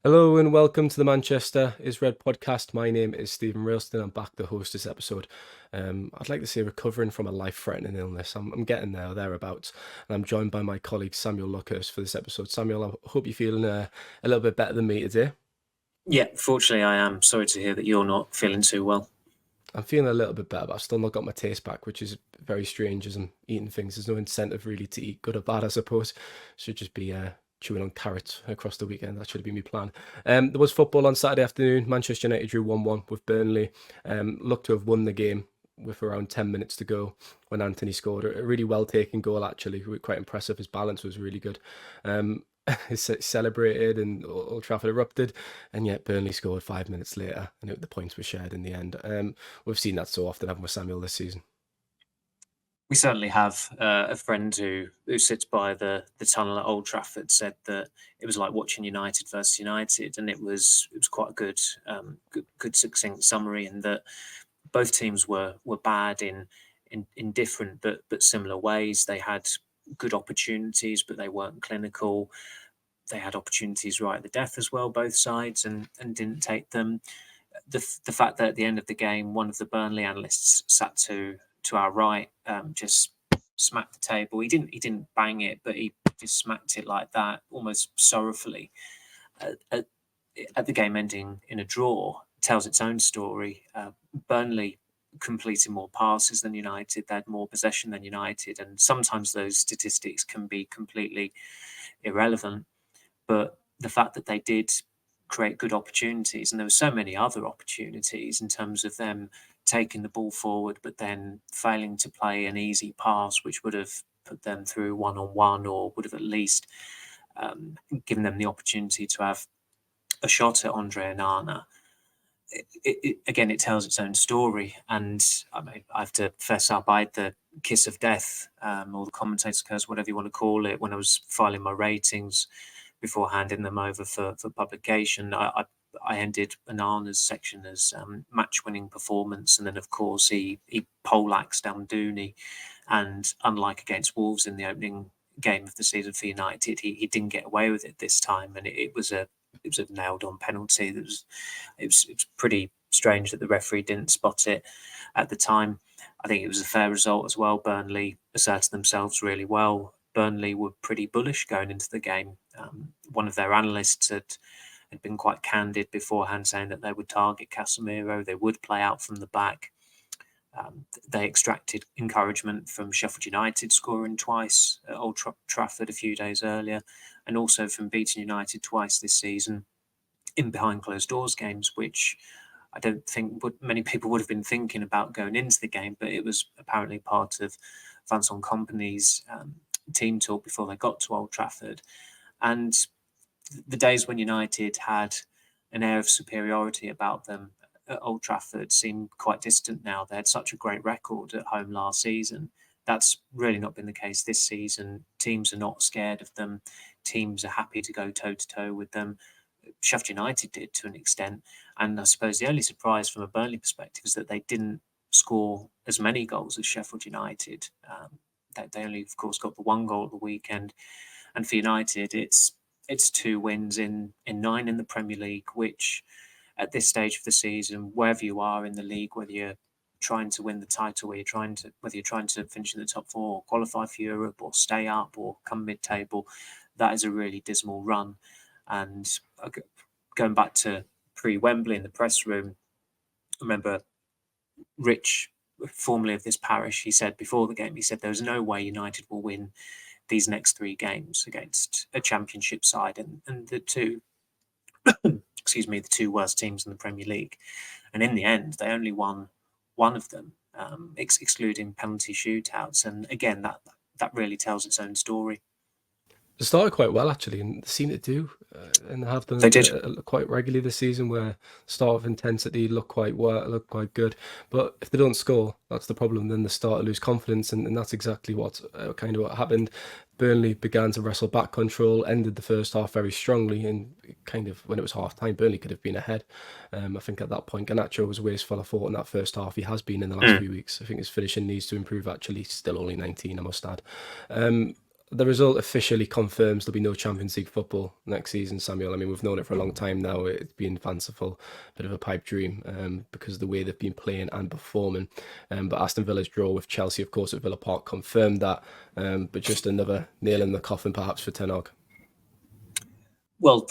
Hello and welcome to the Manchester is Red podcast. My name is Steven Railston. I'm back to host this episode. I'd like to say recovering from a life-threatening illness. I'm getting there, thereabouts, and I'm joined by my colleague Samuel Luckhurst for this episode. Samuel, I hope you're feeling a little bit better than me today. Yeah, fortunately, I am. Sorry to hear that you're not feeling too well. I'm feeling a little bit better, but I've still not got my taste back, which is very strange as I'm eating things. There's no incentive really to eat good or bad, I suppose. Should just be chewing on carrots across the weekend. That should have been my plan. There was football on Saturday afternoon. Manchester United drew 1-1 with Burnley. Looked to have won the game with around 10 minutes to go when Anthony scored a really well taken goal, actually. Quite impressive. His balance was really good. Celebrated and Old Trafford erupted, and yet Burnley scored 5 minutes later, and the points were shared in the end. We've seen that so often, haven't we, Samuel, this season? We certainly have. A friend who sits by the tunnel at Old Trafford said that it was like watching United versus United, and it was quite a good succinct summary, and that both teams were bad in different but similar ways. They had good opportunities, but they weren't clinical. They had opportunities right at the death as well, both sides, and didn't take them. The fact that at the end of the game, one of the Burnley analysts sat to our right, just smacked the table. He didn't bang it, but he just smacked it like that, almost sorrowfully. Uh, at, at the game ending in a draw, tells its own story. Burnley completed more passes than United. They had more possession than United, and sometimes those statistics can be completely irrelevant. But the fact that they did create good opportunities, and there were so many other opportunities in terms of them taking the ball forward, but then failing to play an easy pass, which would have put them through one on one, or would have at least given them the opportunity to have a shot at Andre Onana. Again, it tells its own story, and I mean, I have to fess up. I had the kiss of death, or the commentator curse, whatever you want to call it, when I was filing my ratings before handing them over for publication. I ended Anana's section as match-winning performance, and then of course he poleaxed Dooney, and unlike against Wolves in the opening game of the season for United, he didn't get away with it this time, and it was a nailed-on penalty. It was pretty strange that the referee didn't spot it at the time. I think it was a fair result as well. Burnley asserted themselves really well. Burnley were pretty bullish going into the game. One of their analysts had been quite candid beforehand, saying that they would target Casemiro, they would play out from the back. They extracted encouragement from Sheffield United scoring twice at Old Trafford a few days earlier, and also from beating United twice this season in behind closed doors games, which I don't think many people would have been thinking about going into the game, but it was apparently part of Vincent Kompany's team talk before they got to Old Trafford. And the days when United had an air of superiority about them at Old Trafford seem quite distant now. They had such a great record at home last season. That's really not been the case this season. Teams are not scared of them. Teams are happy to go toe to toe with them. Sheffield United did to an extent. And I suppose the only surprise from a Burnley perspective is that they didn't score as many goals as Sheffield United. They only, of course, got the one goal at the weekend. And for United, it's two wins in nine in the Premier League, which at this stage of the season, wherever you are in the league, whether you're trying to win the title, whether you're trying to finish in the top four, or qualify for Europe, or stay up, or come mid-table, that is a really dismal run. And going back to pre-Wembley in the press room, I remember Rich, formerly of this parish, he said before the game, he said there's no way United will win these next three games against a championship side and the two the two worst teams in the Premier League. And in the end, they only won one of them, excluding penalty shootouts. And again, that really tells its own story. They started quite well actually, and they seem to do, and have They done did. quite regularly this season. Where start of intensity look quite well, look quite good, but if they don't score, that's the problem. Then they start to lose confidence, and that's exactly what kind of what happened. Burnley began to wrestle back control, ended the first half very strongly, and kind of when it was half time, Burnley could have been ahead. I think at that point, Garnacho was wasteful. I thought in that first half, he has been in the last Mm. few weeks. I think his finishing needs to improve. Actually, still only 19, I must add. the result officially confirms there'll be no Champions League football next season, Samuel. I mean, we've known it for a long time now. It's been fanciful, a bit of a pipe dream because of the way they've been playing and performing. But Aston Villa's draw with Chelsea, of course, at Villa Park confirmed that. But just another nail in the coffin, perhaps, for Ten Hag. Well,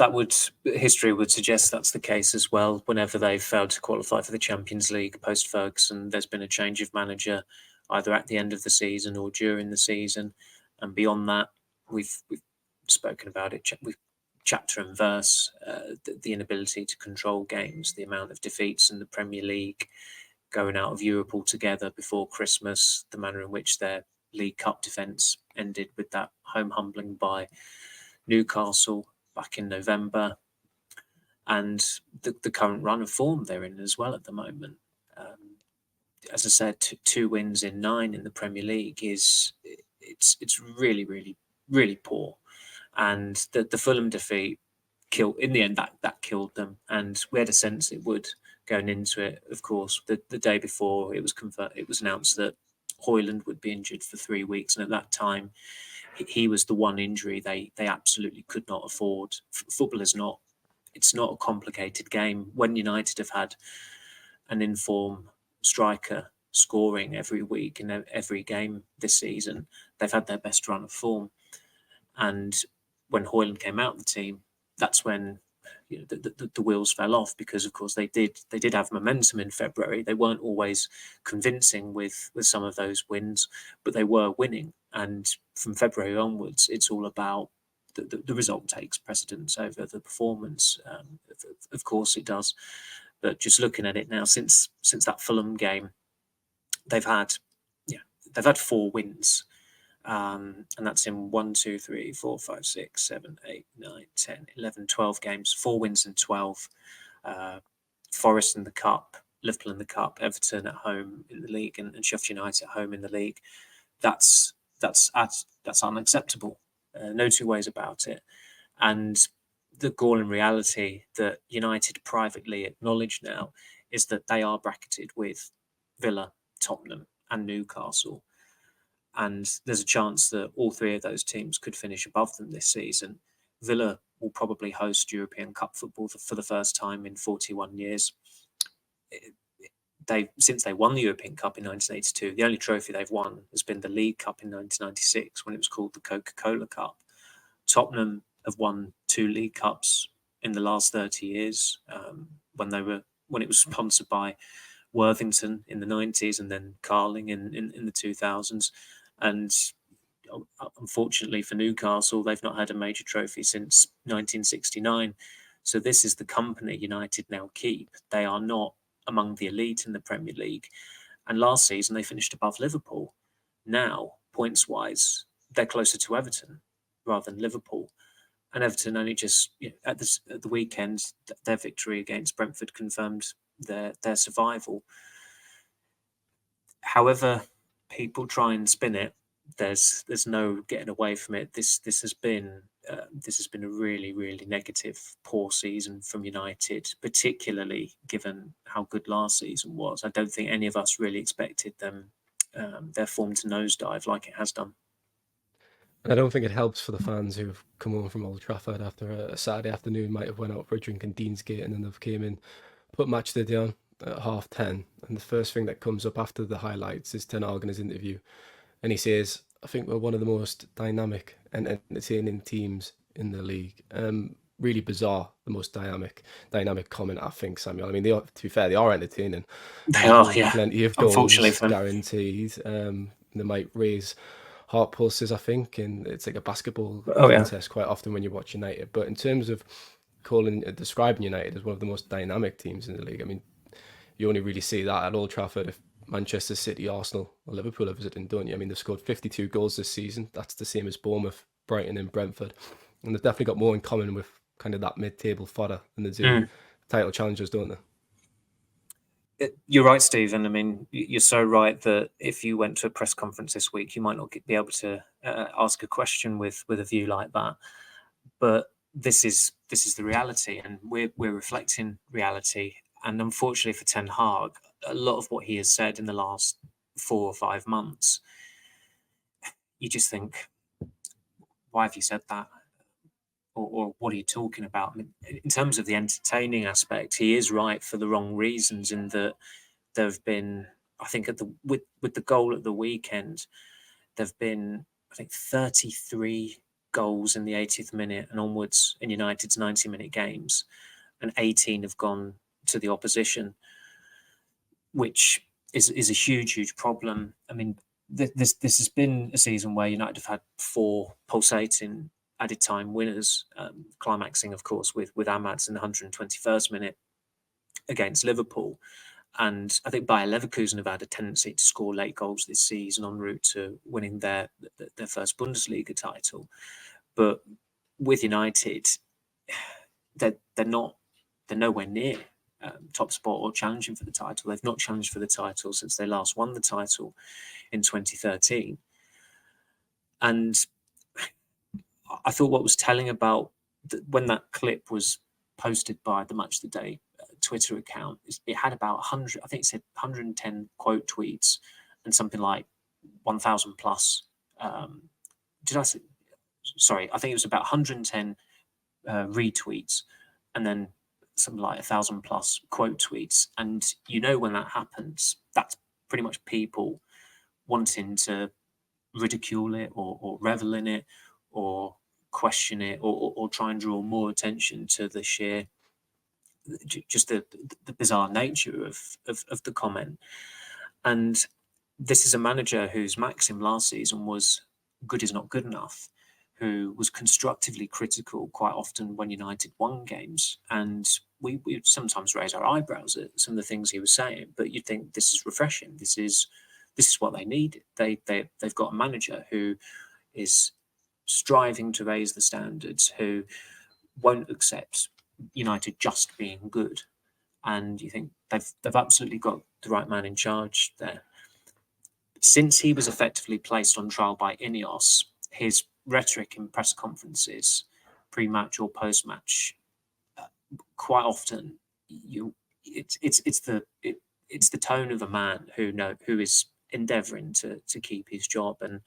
history would suggest that's the case as well. Whenever they've failed to qualify for the Champions League post Ferguson, there's been a change of manager either at the end of the season or during the season. And beyond that, we've spoken about it. We've chapter and verse, the inability to control games, the amount of defeats in the Premier League, going out of Europe altogether before Christmas, the manner in which their League Cup defence ended with that home humbling by Newcastle back in November, and the current run of form they're in as well at the moment. As I said, 2 wins in 9 in the Premier League it's really, really, really poor. And the Fulham defeat killed in the end. That killed them, and we had a sense it would going into it. Of course, the day before it was announced that Hojlund would be injured for 3 weeks, and at that time, he was the one injury they absolutely could not afford. Football is not. It's not a complicated game. When United have had an in-form striker scoring every week in every game this season, they've had their best run of form. And when Hojlund came out of the team, that's when the wheels fell off, because of course they did have momentum in February. They weren't always convincing with some of those wins, but they were winning. And from February onwards, it's all about the result takes precedence over the performance. Of course it does. But just looking at it now, since that Fulham game, they've had 4 wins. And that's in 1, 2, 3, 4, 5, 6, 7, 8, 9, 10, 11, 12 games, 4 wins in 12. Forest in the Cup, Liverpool in the Cup, Everton at home in the league, and Sheffield United at home in the league. That's unacceptable. No two ways about it. And the galling reality that United privately acknowledge now is that they are bracketed with Villa, Tottenham, and Newcastle. And there's a chance that all 3 of those teams could finish above them this season. Villa will probably host European Cup football for the first time in 41 years. Since they won the European Cup in 1982, the only trophy they've won has been the League Cup in 1996, when it was called the Coca-Cola Cup. Tottenham have won 2 League Cups in the last 30 years, when it was sponsored by Worthington in the 90s and then Carling in the 2000s. And unfortunately for Newcastle, they've not had a major trophy since 1969. So this is the company United now keep. They are not among the elite in the Premier League. And last season, they finished above Liverpool. Now, points-wise, they're closer to Everton rather than Liverpool. And Everton only just, at the weekend, their victory against Brentford confirmed their survival. However people try and spin it, there's no getting away from it. This has been a really, really negative, poor season from United, particularly given how good last season was. I don't think any of us really expected their form to nosedive like it has done. I don't think it helps for the fans who have come home from Old Trafford after a Saturday afternoon, might have went out for a drink in Deansgate, and then they've came in, put match day on at 10:30, and the first thing that comes up after the highlights is Ten Hag in his interview, and he says, "I think we're one of the most dynamic and entertaining teams in the league." Really bizarre, the most dynamic comment, I think, Samuel. I mean, to be fair, they are entertaining. They are, yeah. Plenty of Unfortunately goals for them. guaranteed. They might raise heart pulses, I think, and it's like a basketball Yeah. contest quite often when you watch United. But in terms of describing United as one of the most dynamic teams in the league, I mean, you only really see that at Old Trafford if Manchester City, Arsenal, or Liverpool are visiting, don't you? I mean, they've scored 52 goals this season. That's the same as Bournemouth, Brighton, and Brentford. And they've definitely got more in common with kind of that mid-table fodder than they do title challengers, don't they? You're right, Stephen. I mean, you're so right that if you went to a press conference this week, you might not be able to ask a question with a view like that. But this is the reality, and we're reflecting reality. And unfortunately for Ten Hag, a lot of what he has said in the last 4 or 5 months, you just think why have you said that? Or what are you talking about? I mean, in terms of the entertaining aspect, he is right for the wrong reasons. In that there have been, I think, with the goal at the weekend, there've been, I think, 33 goals in the 80th minute and onwards in United's 90-minute games, and 18 have gone to the opposition, which is a huge problem. I mean, this has been a season where United have had 4 pulsating added time winners, climaxing, of course, with Ahmad's in the 121st minute against Liverpool. And I think Bayer Leverkusen have had a tendency to score late goals this season en route to winning their first Bundesliga title. But with United, they're nowhere near top spot or challenging for the title. They've not challenged for the title since they last won the title in 2013. And I thought what was telling about when that clip was posted by the Match of the Day Twitter account, it had about 100, I think it said 110 quote tweets and something like 1,000 plus. Did I say? Sorry, I think it was about 110 retweets and then something like 1,000 plus quote tweets. And when that happens, that's pretty much people wanting to ridicule it or revel in it or question it or try and draw more attention to the sheer, just the bizarre nature of the comment. And this is a manager whose maxim last season was good is not good enough, who was constructively critical quite often when United won games. And we sometimes raise our eyebrows at some of the things he was saying, but you'd think this is refreshing. This is what they need. They've got a manager who is striving to raise the standards, who won't accept United just being good. And you think they've absolutely got the right man in charge there. Since he was effectively placed on trial by Ineos, his rhetoric in press conferences, pre-match or post-match, quite often it's the tone of a man who is endeavouring to keep his job, and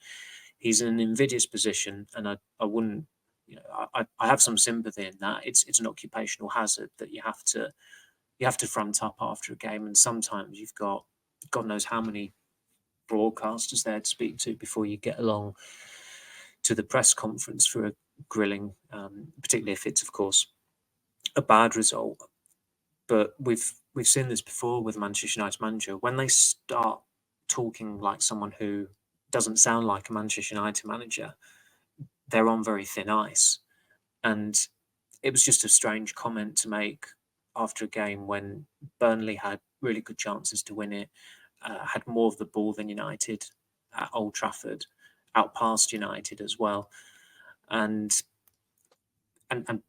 he's in an invidious position. And I wouldn't, I have some sympathy in that. It's an occupational hazard that you have to front up after a game, and sometimes you've got God knows how many broadcasters there to speak to before you get along to the press conference for a grilling, particularly if it's, of course, a bad result. But we've seen this before with Manchester United manager. When they start talking like someone who doesn't sound like a Manchester United manager, they're on very thin ice. And it was just a strange comment to make after a game when Burnley had really good chances to win it, had more of the ball than United at Old Trafford, outpassed United as well. And the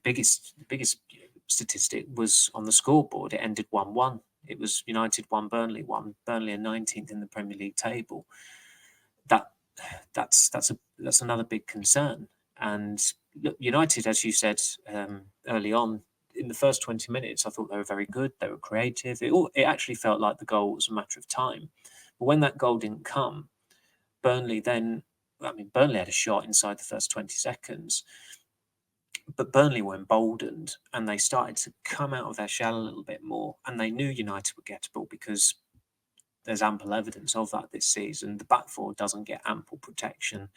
biggest statistic was on the scoreboard. It ended 1-1. It was United 1, Burnley 1. Burnley are 19th in the Premier League table. That's another big concern. And look, United, as you said early on, in the first 20 minutes, I thought they were very good. They were creative. It actually felt like the goal was a matter of time. But when that goal didn't come, Burnley had a shot inside the first 20 seconds. But Burnley were emboldened and they started to come out of their shell a little bit more. And they knew United were gettable because there's ample evidence of that this season. The back four doesn't get ample protection.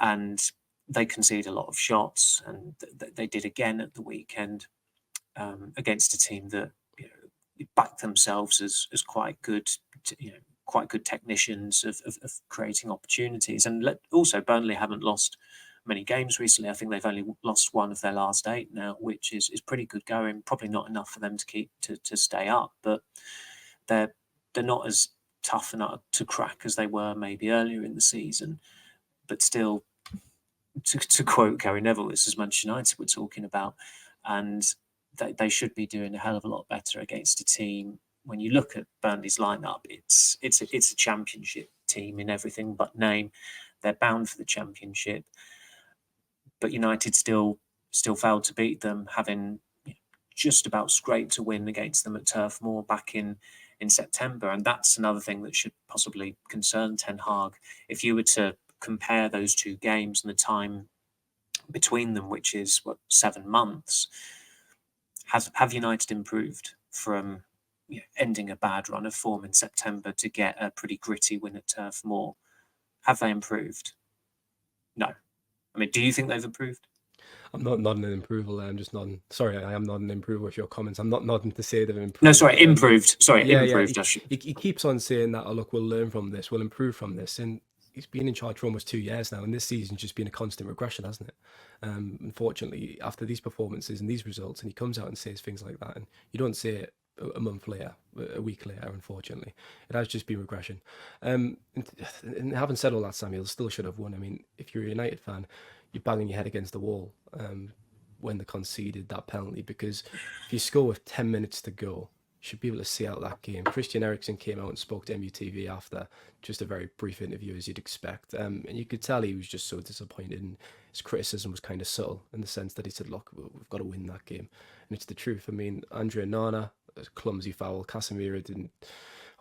And they concede a lot of shots, and they did again at the weekend against a team that backed themselves as quite good, quite good technicians of creating opportunities. And also, Burnley haven't lost many games recently. I think they've only lost one of their last 8 now, which is pretty good going. Probably not enough for them to keep to stay up, but they're not as tough enough to crack as they were maybe earlier in the season. But still, to quote Gary Neville, this is Manchester United we're talking about, and they should be doing a hell of a lot better against a team. When you look at Burnley's lineup, it's a championship team in everything but name. They're bound for the championship, but United still failed to beat them, having just about scraped a win against them at Turf Moor back in September. And that's another thing that should possibly concern Ten Hag. If you were to compare those two games and the time between them, which is 7 months, have United improved from ending a bad run of form in September to get a pretty gritty win at Turf Moor? Have they improved? No. I mean, do you think they've improved? I'm not nodding in approval. I'm just nodding. Sorry, I am nodding in approval with your comments. I'm not nodding to say they've improved. No, sorry, improved. Sorry, yeah, improved. He keeps on saying that. Oh, look, we'll learn from this. We'll improve from this. And he's been in charge for almost 2 years now, and this season's just been a constant regression, hasn't it? Unfortunately, after these performances and these results, and he comes out and says things like that, and you don't say it a month later, a week later. Unfortunately, it has just been regression. And having said all that, Samuel still should have won. I mean, if you're a United fan, you're banging your head against the wall when they conceded that penalty, because if you score with 10 minutes to go, you should be able to see out that game. Christian Eriksen came out and spoke to MUTV after, just a very brief interview as you'd expect, and you could tell he was just so disappointed, and his criticism was kind of subtle in the sense that he said, look, we've got to win that game, and it's the truth. I mean, Andre Onana, a clumsy foul. Casemiro didn't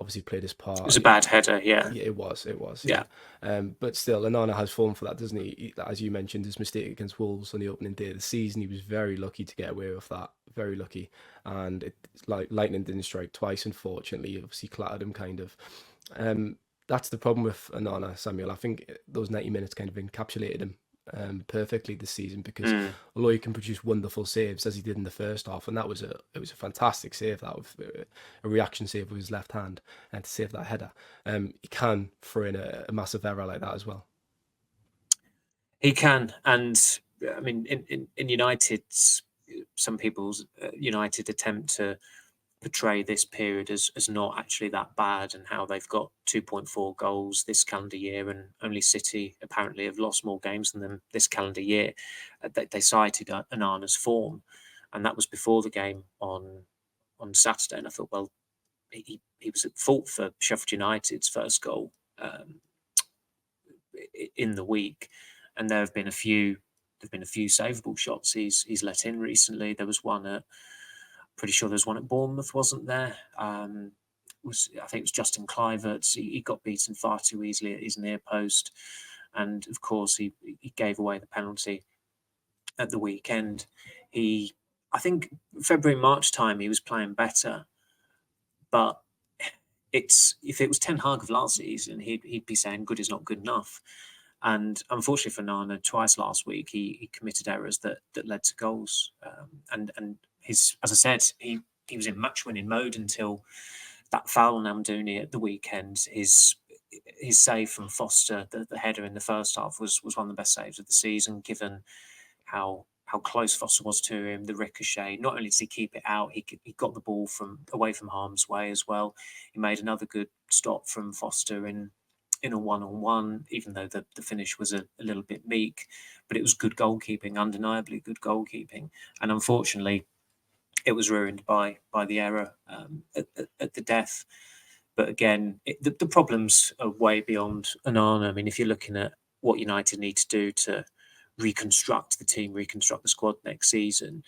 obviously played his part. It was a bad header, yeah. Yeah, it was. Yeah. But still, Onana has fallen for that, doesn't he? As you mentioned, his mistake against Wolves on the opening day of the season, he was very lucky to get away with that. Very lucky. And lightning didn't strike twice, unfortunately. Obviously clattered him, kind of. That's the problem with Onana, Samuel. I think those 90 minutes kind of encapsulated him perfectly this season, because although he can produce wonderful saves as he did in the first half, and it was a fantastic save, that with a reaction save with his left hand and to save that header, he can throw in a massive error like that as well. He can, and I mean, in United's, some people's United attempt to portray this period as not actually that bad, and how they've got 2.4 goals this calendar year, and only City apparently have lost more games than them this calendar year. They cited Onana's form, and that was before the game on Saturday. And I thought, well, he was at fault for Sheffield United's first goal in the week, and there have been a few savable shots he's let in recently. There was one at, pretty sure there's one at Bournemouth, wasn't there? I think it was Justin Kluivert. He got beaten far too easily at his near post, and of course he gave away the penalty at the weekend. I think February, March time he was playing better, but if it was Ten Hag of last season, he'd be saying good is not good enough. And unfortunately for Nana, twice last week he committed errors that led to goals. And his, as I said, he was in match-winning mode until that foul on Amdouni at the weekend. His save from Foster, the header in the first half, was one of the best saves of the season, given how close Foster was to him. The ricochet. Not only did he keep it out, he got the ball away from harm's way as well. He made another good stop from Foster in a one-on-one, even though the finish was a little bit meek, but it was good goalkeeping, undeniably good goalkeeping. And unfortunately, it was ruined by the error at the death. But again, the problems are way beyond Onana. I mean, if you're looking at what United need to do to reconstruct the team, reconstruct the squad next season,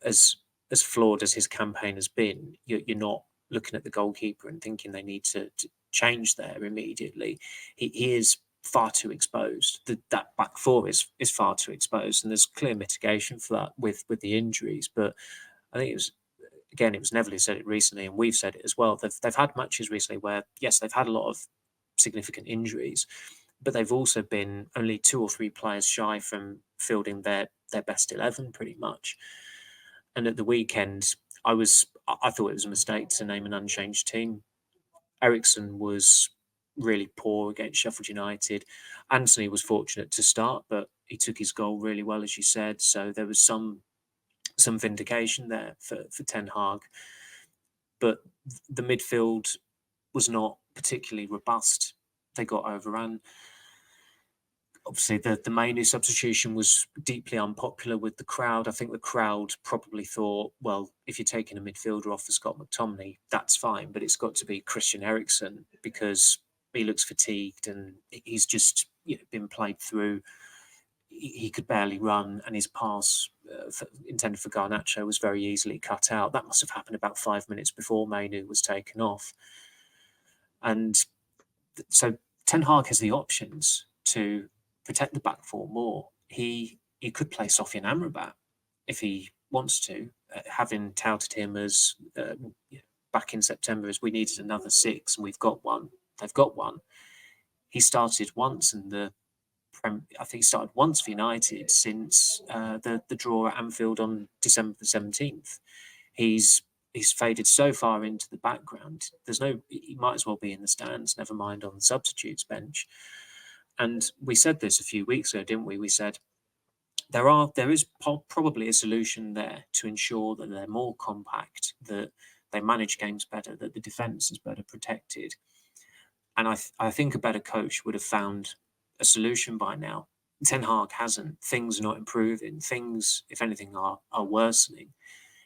as flawed as his campaign has been, you're not looking at the goalkeeper and thinking they need to change there immediately. He is far too exposed. That back four is far too exposed, and there's clear mitigation for that with the injuries. But I think it was Neville who said it recently, and we've said it as well. They've had matches recently where, yes, they've had a lot of significant injuries, but they've also been only 2 or 3 players shy from fielding their best 11 pretty much. And at the weekend, I thought it was a mistake to name an unchanged team. Eriksen was really poor against Sheffield United. Anthony was fortunate to start, but he took his goal really well, as you said. So there was some vindication there for Ten Hag. But the midfield was not particularly robust. They got overrun. Obviously, the Mainoo substitution was deeply unpopular with the crowd. I think the crowd probably thought, well, if you're taking a midfielder off for Scott McTominay, that's fine, but it's got to be Christian Eriksen because he looks fatigued and he's just been played through. He could barely run, and his pass intended for Garnacho was very easily cut out. That must have happened about 5 minutes before Mainoo was taken off. And so Ten Hag has the options. to protect the back four more. He could play Sofian Amrabat if he wants to, having touted him as back in September as we needed another 6 and we've got one. They've got one. He started once in the I think he started once for United since the draw at Anfield on December the 17th. He's faded so far into the background. He might as well be in the stands, never mind on the substitutes bench. And we said this a few weeks ago, didn't we? We said there is probably a solution there to ensure that they're more compact, that they manage games better, that the defence is better protected. And I think a better coach would have found a solution by now. Ten Hag hasn't. Things are not improving. Things, if anything, are worsening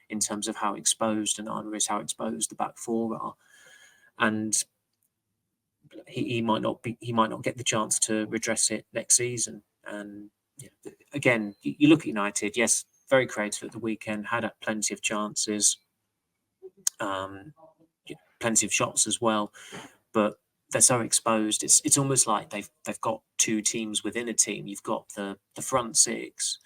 in terms of how exposed Onana is, how exposed the back four are. And he might not get the chance to redress it next season. And again, you look at United, yes, very creative at the weekend, had plenty of chances, plenty of shots as well, but they're so exposed. It's almost like they've got two teams within a team. You've got the front 6,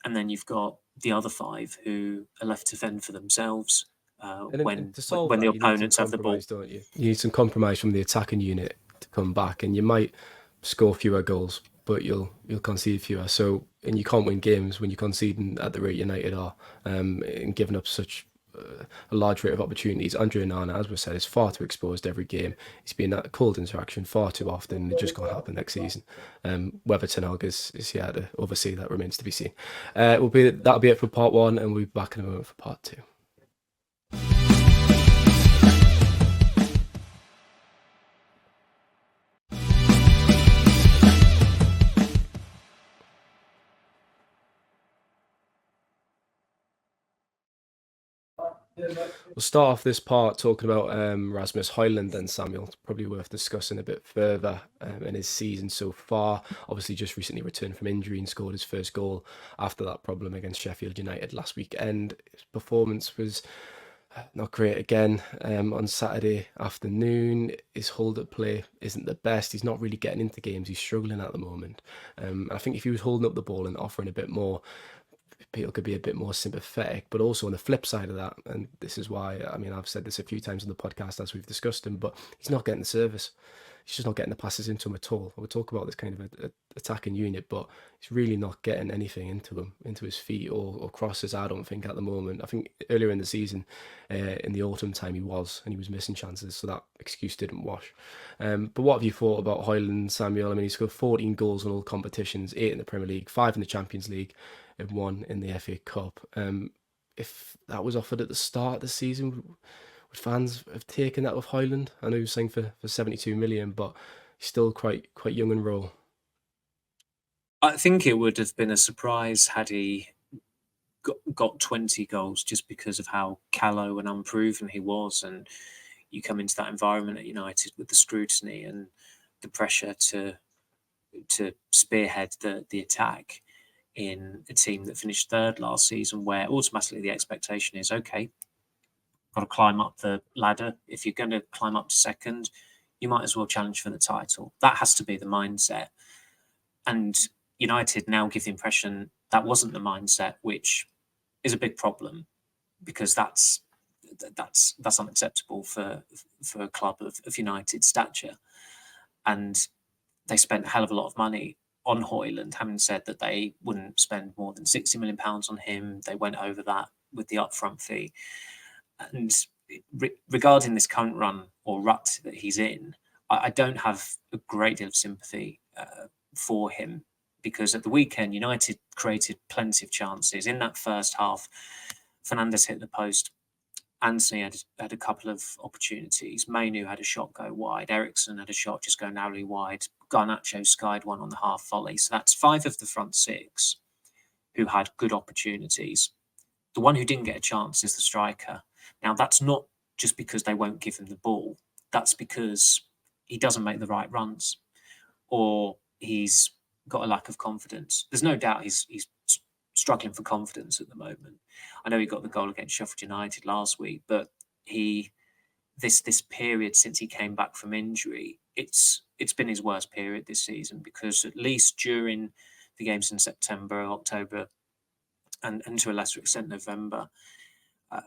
and then you've got the other 5 who are left to fend for themselves when the opponents have the ball. Don't you? You need some compromise from the attacking unit to come back, and you might score fewer goals, but you'll concede fewer. So, and you can't win games when you're conceding at the rate United are, and giving up such a large rate of opportunities. Andre Onana, as we said, is far too exposed every game. He's been at cold interaction far too often. It just can't happen next season. Whether Ten Hag is here to oversee that remains to be seen. That'll be it for part 1, and we'll be back in a moment for part 2. We'll start off this part talking about Rasmus Hojlund and Samuel. It's probably worth discussing a bit further in his season so far. Obviously, just recently returned from injury and scored his first goal after that problem against Sheffield United last weekend. His performance was not great again on Saturday afternoon. His hold-up play isn't the best. He's not really getting into games. He's struggling at the moment. I think if he was holding up the ball and offering a bit more, people could be a bit more sympathetic. But also on the flip side of that, and this is why, I mean, I've said this a few times on the podcast as we've discussed him, but he's not getting the service. He's just not getting the passes into him at all. We'll talk about this kind of a attacking unit, but he's really not getting anything into him, into his feet or crosses, I don't think, at the moment. I think earlier in the season, in the autumn time, he was missing chances, so that excuse didn't wash. But what have you thought about Hojlund, Samuel? I mean, he scored 14 goals in all competitions, 8 in the Premier League, 5 in the Champions League, and 1 in the FA Cup. If that was offered at the start of the season, would fans have taken that with Hojlund? I know he was saying for 72 million, but he's still quite young and raw. I think it would have been a surprise had he got 20 goals just because of how callow and unproven he was. And you come into that environment at United with the scrutiny and the pressure to spearhead the attack in a team that finished 3rd last season, where automatically the expectation is, okay, got to climb up the ladder. If you're going to climb up to 2nd, you might as well challenge for the title. That has to be the mindset. And United now give the impression that wasn't the mindset, which is a big problem, because that's unacceptable for a club of United stature. And they spent a hell of a lot of money on Hojlund, having said that they wouldn't spend more than £60 million on him. They went over that with the upfront fee. And regarding this current run or rut that he's in, I don't have a great deal of sympathy for him, because at the weekend, United created plenty of chances. In that first half, Fernandes hit the post. Anthony had a couple of opportunities. Mainu had a shot go wide. Eriksson had a shot just go narrowly wide. Garnacho skied one on the half volley. So that's 5 of the front 6 who had good opportunities. The one who didn't get a chance is the striker. Now, that's not just because they won't give him the ball. That's because he doesn't make the right runs, or he's got a lack of confidence. There's no doubt he's struggling for confidence at the moment. I know he got the goal against Sheffield United last week, but this period since he came back from injury, it's it's been his worst period this season, because at least during the games in September, October, and to a lesser extent November, uh,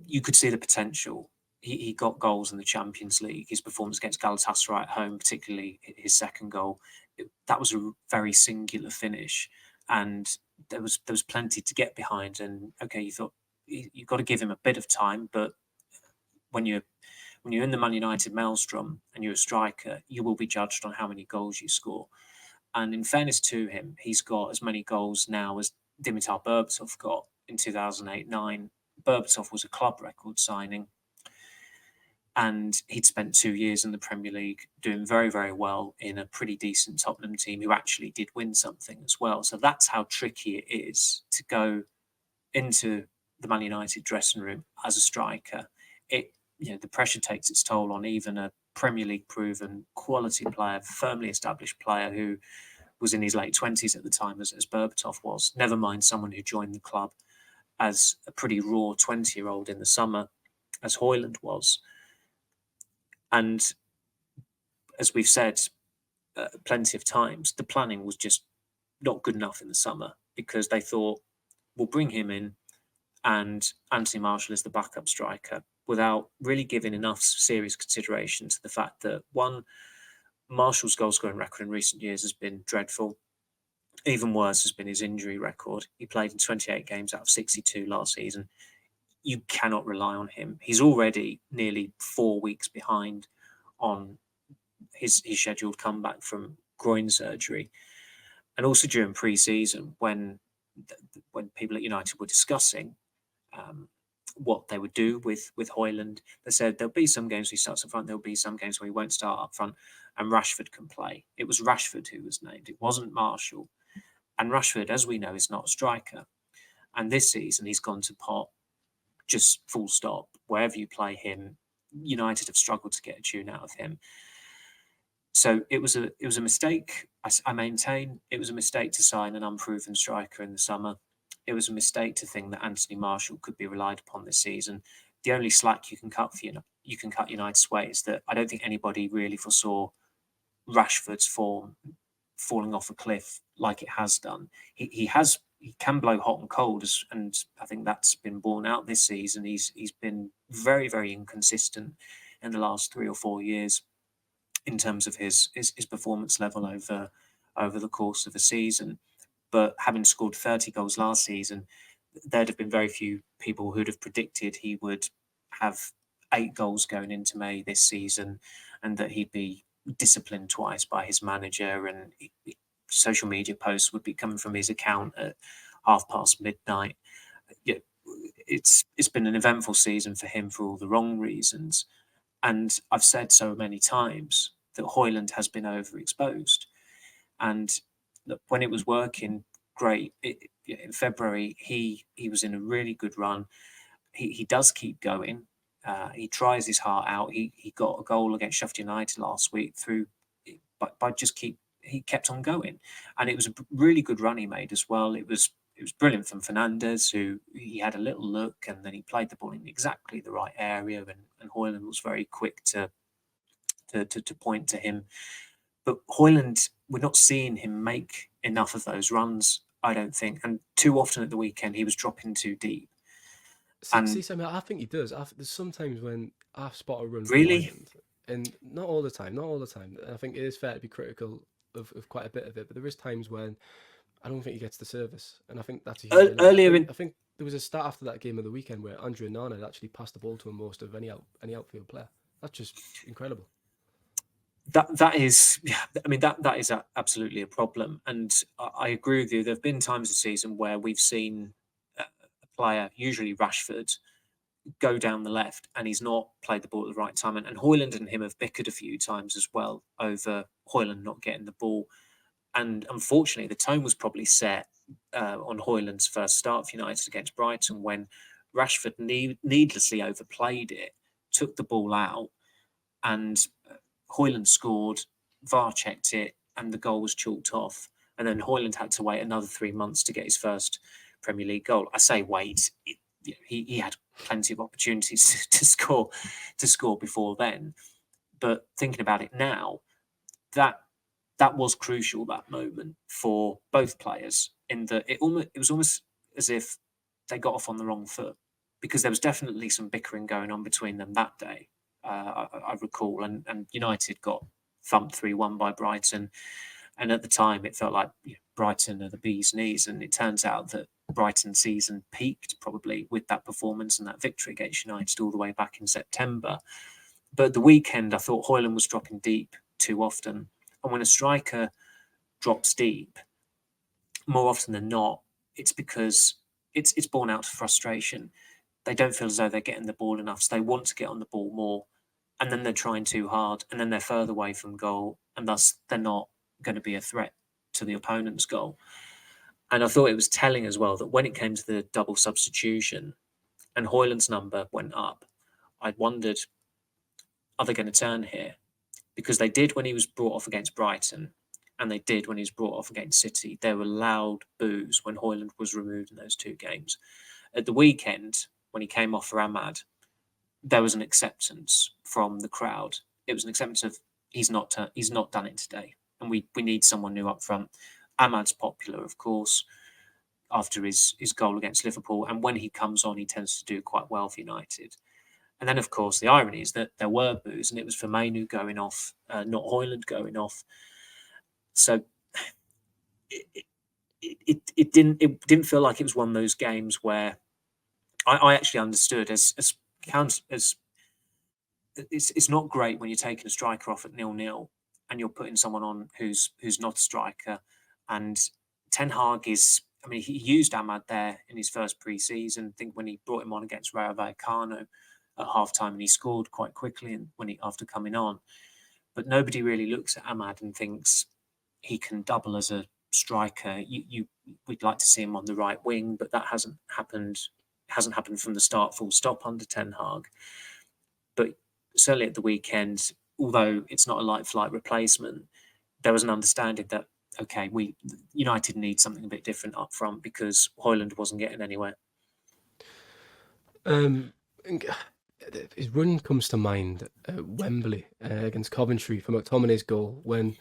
you could see the potential. He got goals in the Champions League. His performance against Galatasaray at home, particularly his second goal, that was a very singular finish, and there was plenty to get behind. And okay, you thought you've got to give him a bit of time, but when you're in the Man United maelstrom and you're a striker, you will be judged on how many goals you score. And in fairness to him, he's got as many goals now as Dimitar Berbatov got in 2008-9. Berbatov was a club record signing, and he'd spent 2 years in the Premier League doing very, very well in a pretty decent Tottenham team who actually did win something as well. So that's how tricky it is to go into the Man United dressing room as a striker. The pressure takes its toll on even a Premier League proven quality player, firmly established player who was in his late 20s at the time, as Berbatov was, never mind someone who joined the club as a pretty raw 20-year-old in the summer, as Hojlund was. And as we've said plenty of times, the planning was just not good enough in the summer, because they thought, we'll bring him in and Anthony Marshall is the backup striker, without really giving enough serious consideration to the fact that, one, Marshall's goal-scoring record in recent years has been dreadful. Even worse has been his injury record. He played in 28 games out of 62 last season. You cannot rely on him. He's already nearly 4 weeks behind on his scheduled comeback from groin surgery. And also during pre-season, when people at United were discussing what they would do with Hojlund, they said there'll be some games he starts up front, there'll be some games where he won't start up front, and Rashford can play. It was Rashford who was named. It wasn't Marshall. And Rashford, as we know, is not a striker. And this season, he's gone to pot, just full stop. Wherever you play him, United have struggled to get a tune out of him. So it was a mistake. I maintain it was a mistake to sign an unproven striker in the summer. It was a mistake to think that Anthony Marshall could be relied upon this season. The only slack you can cut United's way is that I don't think anybody really foresaw Rashford's form falling off a cliff like it has done. He can blow hot and cold, and I think that's been borne out this season. He's been very, very inconsistent in the last 3 or 4 years in terms of his performance level over the course of a season. But having scored 30 goals last season, there'd have been very few people who'd have predicted he would have 8 goals going into May this season, and that he'd be disciplined twice by his manager, and social media posts would be coming from his account at midnight. It's been an eventful season for him for all the wrong reasons. And I've said so many times that Hojlund has been overexposed. And look, when it was working great, in February, he was in a really good run. He does keep going. He tries his heart out. He got a goal against Sheffield United last week he kept on going. And it was a really good run he made as well. It was brilliant from Fernandes, who he had a little look and then he played the ball in exactly the right area, and Hojlund was very quick to point to him. But Hojlund, we're not seeing him make enough of those runs, I don't think. And too often at the weekend, he was dropping too deep. See, Samuel, I think he does. There's sometimes when I spot a run from Really? Hojlund, and not all the time. I think it is fair to be critical of quite a bit of it, but there is times when I don't think he gets the service, and I think that's a huge element. I think there was a stat after that game of the weekend where Andre Onana had actually passed the ball to him most of any outfield player. That's just incredible. That is absolutely a problem, and I agree with you. There have been times this season where we've seen a player, usually Rashford, go down the left, and he's not played the ball at the right time. And Hojlund and him have bickered a few times as well over Hojlund not getting the ball. And unfortunately, the tone was probably set on Hojlund's first start for United against Brighton, when Rashford needlessly overplayed it, took the ball out, and Hojlund scored, VAR checked it, and the goal was chalked off. And then Hojlund had to wait another 3 months to get his first Premier League goal. I say wait, he had plenty of opportunities to score before then. But thinking about it now, that was crucial, that moment, for both players, in that it was almost as if they got off on the wrong foot, because there was definitely some bickering going on between them that day. I recall, and United got thumped 3-1 by Brighton, and at the time it felt like Brighton are the bee's knees, and it turns out that Brighton's season peaked probably with that performance and that victory against United all the way back in September. But at the weekend, I thought Hojlund was dropping deep too often. And when a striker drops deep, more often than not, it's because it's born out of frustration. They don't feel as though they're getting the ball enough, so they want to get on the ball more. And then they're trying too hard, and then they're further away from goal, and thus they're not going to be a threat to the opponent's goal. And I thought it was telling as well that when it came to the double substitution and Hojlund's number went up, I wondered, are they going to turn here? Because they did when he was brought off against Brighton, and they did when he was brought off against City. There were loud boos when Hojlund was removed in those two games. At the weekend, when he came off for Ahmad, there was an acceptance from the crowd. It was an acceptance of he's not done it today, and we need someone new up front. Ahmad's popular, of course, after his goal against Liverpool, and when he comes on, he tends to do quite well for United. And then, of course, the irony is that there were boos, and it was Firmino going off, not Hojlund going off. So it didn't feel like it was one of those games where I actually understood as it's not great when you're taking a striker off at 0-0 and you're putting someone on who's not a striker. And Ten Hag he used Ahmad there in his first pre-season. I think when he brought him on against Rayo Vallecano at half-time, and he scored quite quickly after coming on. But nobody really looks at Ahmad and thinks he can double as a striker. We'd like to see him on the right wing, but that hasn't happened from the start, full stop, under Ten Hag. But certainly at the weekend, although it's not a like-for-like replacement, there was an understanding that, okay, United need something a bit different up front because Hojlund wasn't getting anywhere. His run comes to mind at Wembley against Coventry for McTominay's goal, when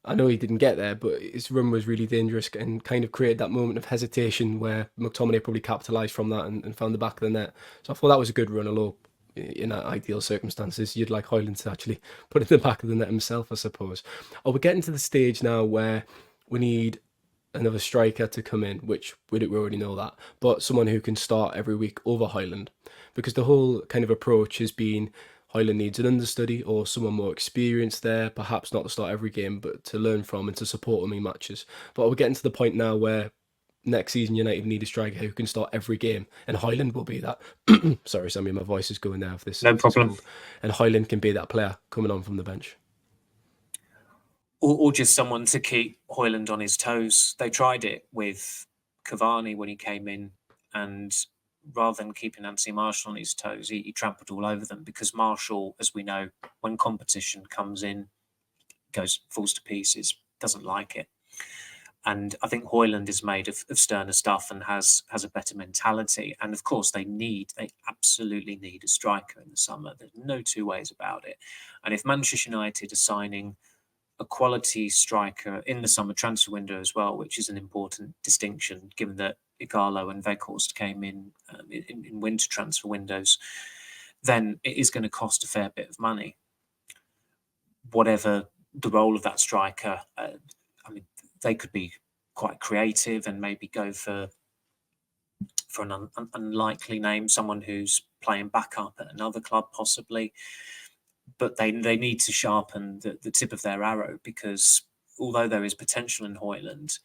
I know he didn't get there, but his run was really dangerous and kind of created that moment of hesitation where McTominay probably capitalised from that and found the back of the net. So I thought that was a good run, although in ideal circumstances, you'd like Hojlund to actually put it in the back of the net himself, I suppose. We're getting to the stage now where we need another striker to come in, which we already know that, but someone who can start every week over Hojlund, because the whole kind of approach has been Hojlund needs an understudy or someone more experienced there, perhaps not to start every game, but to learn from and to support him in matches. But we're getting to the point now where next season United need a striker who can start every game, and Hojlund will be that. Sorry, Sammy, my voice is going now. If this No problem. and Hojlund can be that player coming on from the bench. Or just someone to keep Hojlund on his toes. They tried it with Cavani when he came in, and rather than keeping Anthony Marshall on his toes, he trampled all over them, because Marshall, as we know, when competition comes in, falls to pieces, doesn't like it. And I think Hojlund is made of sterner stuff and has a better mentality. And of course, they absolutely need a striker in the summer. There's no two ways about it. And if Manchester United are signing a quality striker in the summer transfer window as well, which is an important distinction, given that Igalo and Weghorst came in winter transfer windows, then it is going to cost a fair bit of money. Whatever the role of that striker, they could be quite creative and maybe go for an unlikely name, someone who's playing backup at another club possibly. But they need to sharpen the tip of their arrow, because although there is potential in Hojlund,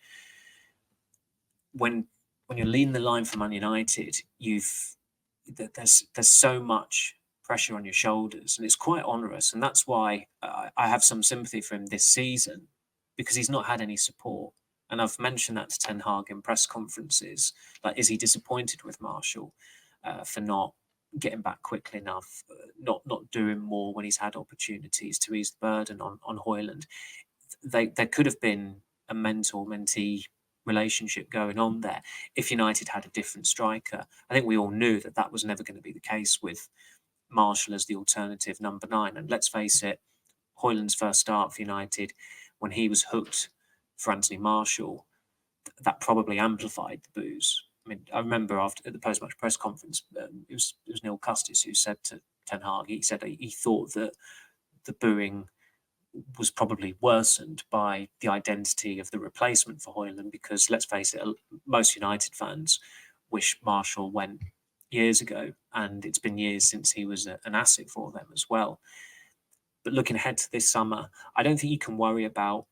when you're leading the line for Man United, there's so much pressure on your shoulders, and it's quite onerous. And that's why I have some sympathy for him this season, because he's not had any support. And I've mentioned that to Ten Hag in press conferences. Like, is he disappointed with Marshall for not getting back quickly enough, not doing more when he's had opportunities to ease the burden on Hojlund? There could have been a mentor-mentee relationship going on there if United had a different striker. I think we all knew that was never going to be the case with Marshall as the alternative number 9. And let's face it, Hojlund's first start for United, when he was hooked for Anthony Marshall, that probably amplified the boos. I mean, I remember at the post-match press conference, it was Neil Custis who said to Ten Hag, he said he thought that the booing was probably worsened by the identity of the replacement for Hojlund, because let's face it, most United fans wish Marshall went years ago, and it's been years since he was an asset for them as well. But looking ahead to this summer, I don't think you can worry about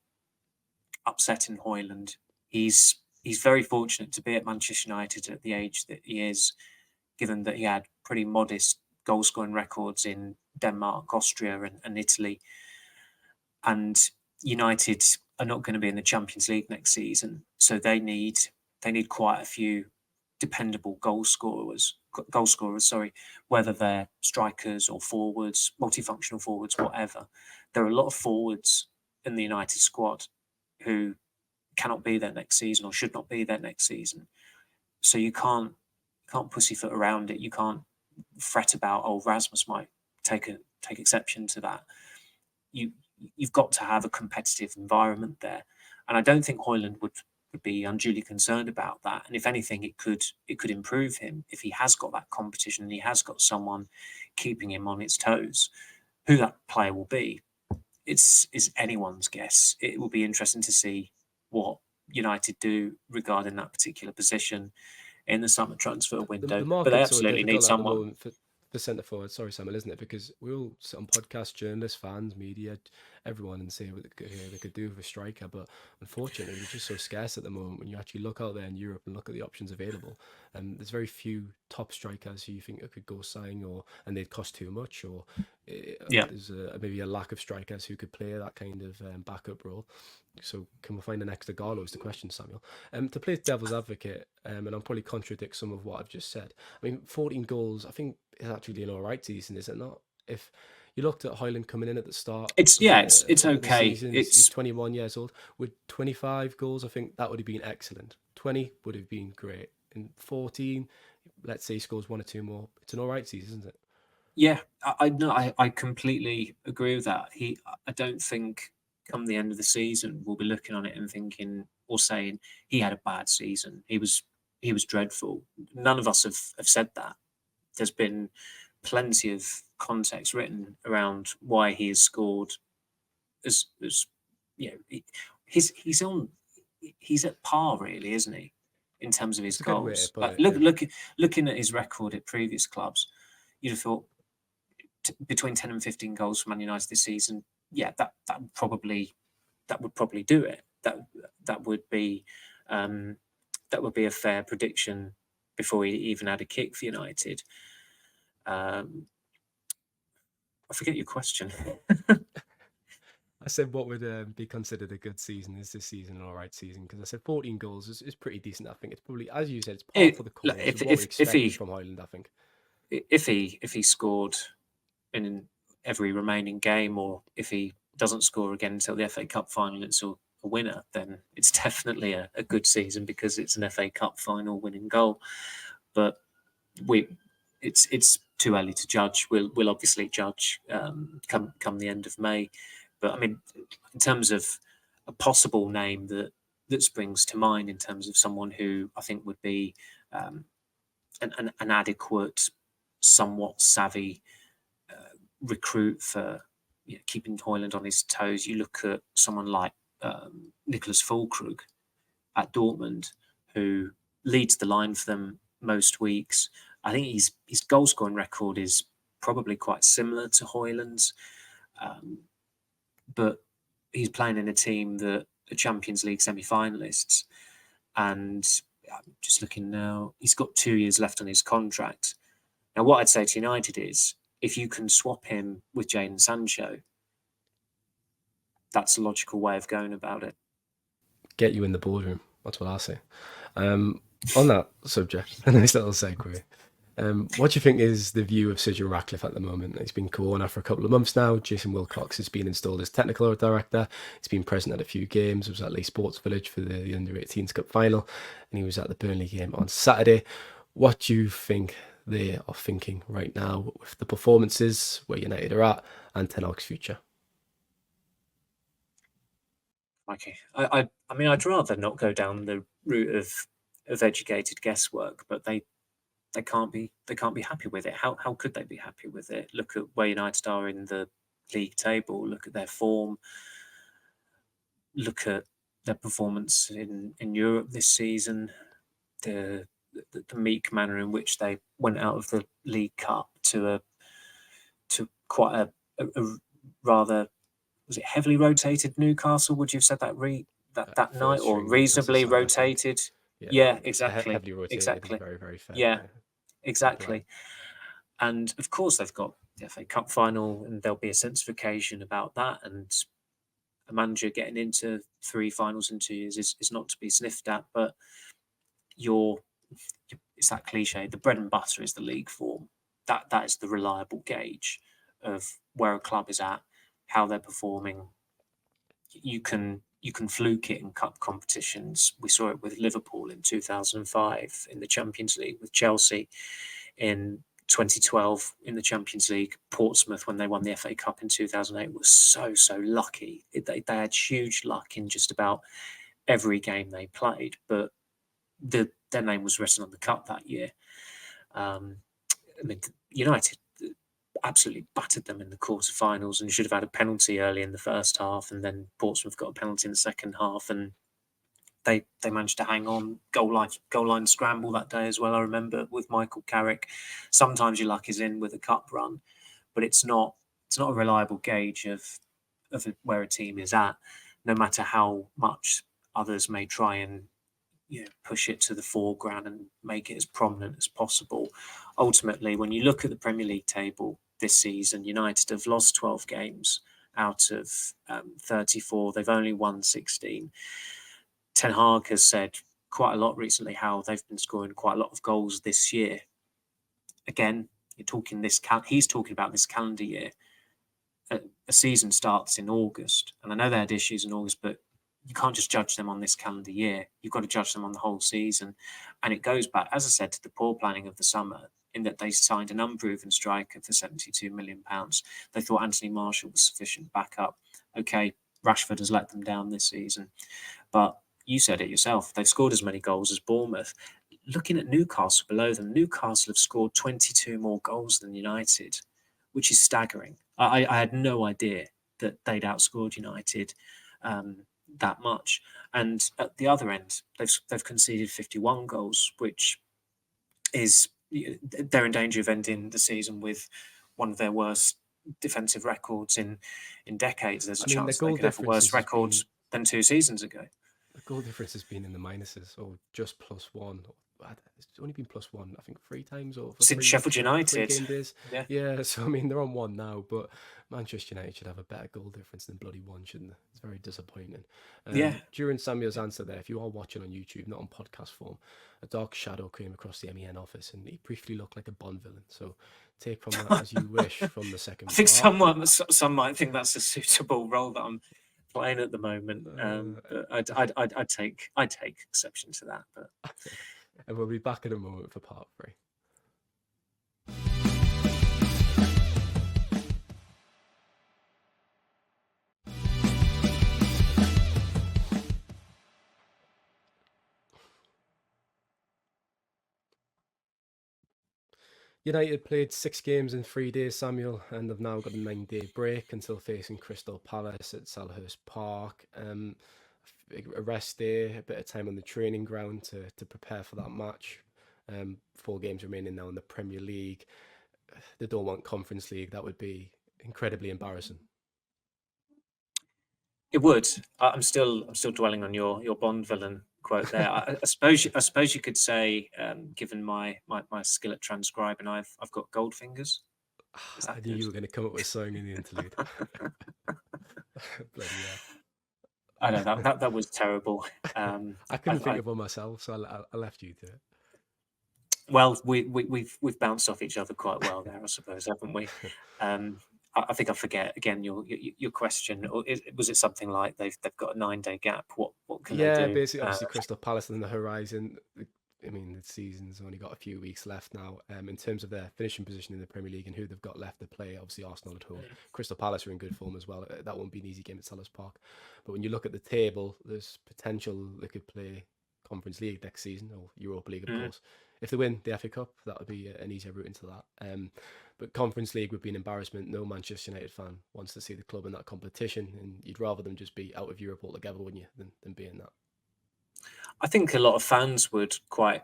upsetting Hojlund. He's very fortunate to be at Manchester United at the age that he is, given that he had pretty modest goal-scoring records in Denmark, Austria, and Italy. And United are not going to be in the Champions League next season, so they need quite a few dependable goal scorers. Whether they're strikers or forwards, multifunctional forwards, whatever. There are a lot of forwards in the United squad who cannot be there next season or should not be there next season. So you can't pussyfoot around it. You can't fret about, Rasmus might take exception to that. You've got to have a competitive environment there, and I don't think Hojlund would be unduly concerned about that. And if anything, it could improve him if he has got that competition and he has got someone keeping him on his toes. Who that player will be, is anyone's guess. It will be interesting to see what United do regarding that particular position in the summer transfer window. But they absolutely need someone for centre forward. Sorry, Samuel, isn't it? Because we all sit on podcasts, journalists, fans, media, everyone, and say what they could do with a striker. But unfortunately, they're just so scarce at the moment. When you actually look out there in Europe and look at the options available, there's very few top strikers who you think could go sign, and they'd cost too much, or there's maybe a lack of strikers who could play that kind of backup role. So can we find an extra Gallo is the question, Samuel. To play devil's advocate, and I'll probably contradict some of what I've just said. I mean, 14 goals, I think, is actually an all right season, is it not? If you looked at Hojlund coming in at the start, it's okay. He's 21 years old. With 25 goals, I think that would have been excellent. 20 would have been great. And 14, let's say he scores one or two more. It's an all right season, isn't it? Yeah, I completely agree with that. I don't think come the end of the season we'll be looking on it and thinking or saying he had a bad season. He was dreadful. None of us have said that. There's been plenty of context written around why he has scored. As you know, he's at par, really, isn't he, in terms of his goals? Looking at his record at previous clubs, you'd have thought between 10 and 15 goals for Man United this season. Yeah, that would probably do it. That would be a fair prediction before he even had a kick for United. I forget your question. I said what would be considered a good season. Is this season an all right season? Because I said 14 goals is pretty decent. I think it's probably, as you said, it's par for the course. What we expect from Hojlund, I think. If he scored in every remaining game, or if he doesn't score again until the FA Cup final, it's a winner, then it's definitely a good season because it's an FA Cup final winning goal. But it's too early to judge. We'll obviously judge come the end of May. But I mean, in terms of a possible name that springs to mind in terms of someone who I think would be an adequate, somewhat savvy recruit for keeping Hojlund on his toes, you look at someone like Nicholas Füllkrug at Dortmund, who leads the line for them most weeks. I think his goal scoring record is probably quite similar to Hojlund's, but he's playing in a team that are Champions League semi-finalists, and I'm just looking now, he's got 2 years left on his contract. Now, what I'd say to United is, if you can swap him with Jadon Sancho, that's a logical way of going about it. Get you in the boardroom. That's what I say. On that subject, a nice little segue. What do you think is the view of Sir Ratcliffe at the moment? He's been co-owner for a couple of months now. Jason Wilcox has been installed as technical director. He's been present at a few games. He was at Leigh Sports Village for the Under-18s Cup final, and he was at the Burnley game on Saturday. What do you think they are thinking right now with the performances, where United are at, and Ten Hag's future? Okay. I mean, I'd rather not go down the route of educated guesswork, but they can't be happy with it. How could they be happy with it? Look at where United are in the league table. Look at their form. Look at their performance in Europe this season. The meek manner in which they went out of the League Cup to quite a rather, was it heavily rotated Newcastle? Would you have said that that night, First or string Newcastle reasonably side, I think. rotated? Yeah, Yeah, exactly, heavily rotated is exactly. very, very fair. Yeah, Good line. exactly. And of course, they've got the FA Cup final, and there'll be a sense of occasion about that. And a manager getting into 3 finals in 2 years is not to be sniffed at. But it's that cliche. The bread and butter is the league form. That is the reliable gauge of where a club is at, how they're performing. You can fluke it in cup competitions. We saw it with Liverpool in 2005 in the Champions League, with Chelsea in 2012 in the Champions League. Portsmouth, when they won the FA Cup in 2008, was so lucky. They had huge luck in just about every game they played, but their name was written on the cup that year. I mean, United absolutely battered them in the quarterfinals and should have had a penalty early in the first half, and then Portsmouth got a penalty in the second half, and they managed to hang on. Goal line scramble that day as well. I remember with Michael Carrick. Sometimes your luck is in with a cup run, but it's not a reliable gauge of where a team is at, no matter how much others may try and push it to the foreground and make it as prominent as possible. Ultimately, when you look at the Premier League table this season, United have lost 12 games out of 34. They've only won 16. Ten Hag has said quite a lot recently how they've been scoring quite a lot of goals this year. Again, he's talking about this calendar year. A season starts in August, and I know they had issues in August, but you can't just judge them on this calendar year. You've got to judge them on the whole season. And it goes back, as I said, to the poor planning of the summer, in that they signed an unproven striker for £72 million. They thought Anthony Marshall was sufficient backup. Okay, Rashford has let them down this season. But you said it yourself, they've scored as many goals as Bournemouth. Looking at Newcastle below them, Newcastle have scored 22 more goals than United, which is staggering. I had no idea that they'd outscored United that much. And at the other end, they've conceded 51 goals, which is, they're in danger of ending the season with one of their worst defensive records in decades. There's a chance they could have a worse record than 2 seasons ago. The goal difference has been in the minuses, or just +1. It's only been +1, I think, 3 times over since Sheffield United. 3 game days. Yeah. So I mean, they're on 1 now, but Manchester United should have a better goal difference than bloody 1, shouldn't they? It's very disappointing. During Samuel's answer there, if you are watching on YouTube, not on podcast form, a dark shadow came across the MEN office, and he briefly looked like a Bond villain. So take from that as you wish from the second. I think some might think that's a suitable role that I'm playing at the moment. But I'd take exception to that. But and we'll be back in a moment for part 3. United played 6 games in 3 days, Samuel, and they've now got a 9-day break until facing Crystal Palace at Selhurst Park. A rest day, a bit of time on the training ground to prepare for that match. 4 games remaining now in the Premier League. They don't want Conference League. That would be incredibly embarrassing. It would. I'm still dwelling on your Bond villain quote there. I suppose you could say, given my skill at transcribing, I've got gold fingers. I knew you were going to come up with a song in the interlude. Bloody hell. I know that was terrible. I couldn't think of one myself, so I left you to it. Well, we've bounced off each other quite well there, I suppose, haven't we? I think I forget again your question. Or was it something like they've got a 9-day gap? What can they do? Basically, obviously Crystal Palace on the horizon. I mean, the season's only got a few weeks left now. In terms of their finishing position in the Premier League and who they've got left to play, obviously Arsenal at home. Crystal Palace are in good form as well. That won't be an easy game at Selhurst Park. But when you look at the table, there's potential they could play Conference League next season, or Europa League, of course. If they win the FA Cup, that would be an easier route into that. But Conference League would be an embarrassment. No Manchester United fan wants to see the club in that competition, and you'd rather them just be out of Europe altogether, wouldn't you, than be in that. I think a lot of fans would quite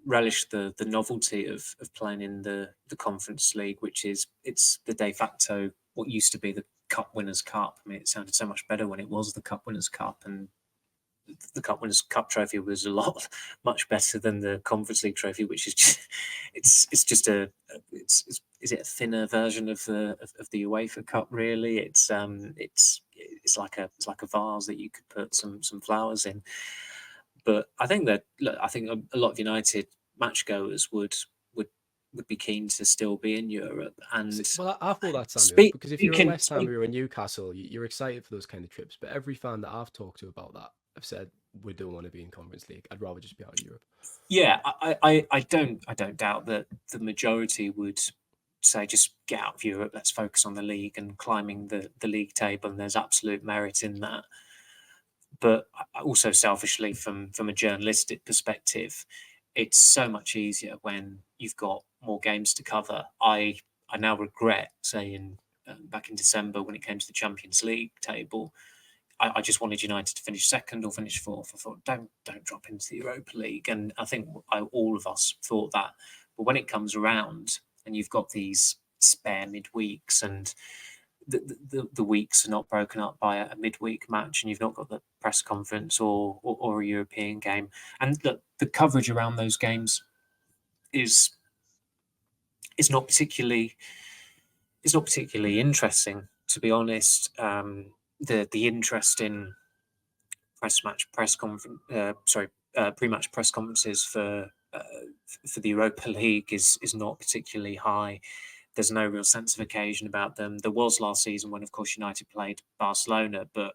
relish the novelty of playing in the Conference League, which is it's the de facto what used to be the Cup Winners' Cup. I mean, it sounded so much better when it was the Cup Winners' Cup, and the Cup Winners' Cup trophy was a lot much better than the Conference League trophy, which is just it's just is it a thinner version of the UEFA Cup? Really, it's like a vase that you could put some flowers in. But I think that I think a lot of United matchgoers would be keen to still be in Europe. And well, I thought that, Samuel, because if you're a West Ham or a Newcastle, you're excited for those kind of trips. But every fan that I've talked to about that have said we don't want to be in Conference League. I'd rather just be out of Europe. Yeah, I don't doubt that the majority would say just get out of Europe. Let's focus on the league and climbing the league table. And there's absolute merit in that. But also selfishly, from a journalistic perspective, it's so much easier when you've got more games to cover. I now regret saying back in December when it came to the Champions League table, I just wanted United to finish second or finish fourth. I thought, don't drop into the Europa League. And I think all of us thought that. But when it comes around and you've got these spare midweeks and the weeks are not broken up by a midweek match, and you've not got the press conference or a European game, and the coverage around those games is not particularly interesting, to be honest. The interest in pre-match press conferences for the Europa League is not particularly high. There's no real sense of occasion about them. There was last season when, of course, United played Barcelona, but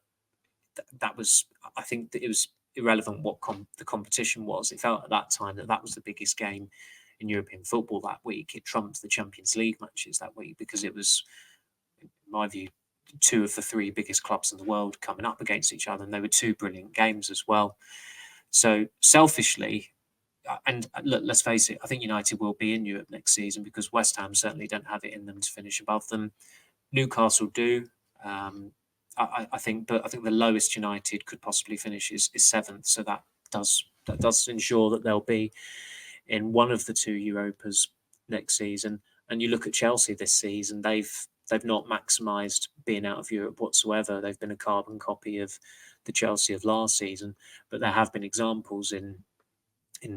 that was, I think, that it was irrelevant what the competition was. It felt at that time that was the biggest game in European football that week. It trumped the Champions League matches that week because it was, in my view, two of the three biggest clubs in the world coming up against each other, and they were two brilliant games as well. So selfishly, and look, let's face it, I think United will be in Europe next season because West Ham certainly don't have it in them to finish above them. Newcastle do, I think, but I think the lowest United could possibly finish is seventh. So that does ensure that they'll be in one of the two Europas next season. And you look at Chelsea this season; they've not maximised being out of Europe whatsoever. They've been a carbon copy of the Chelsea of last season, but there have been examples in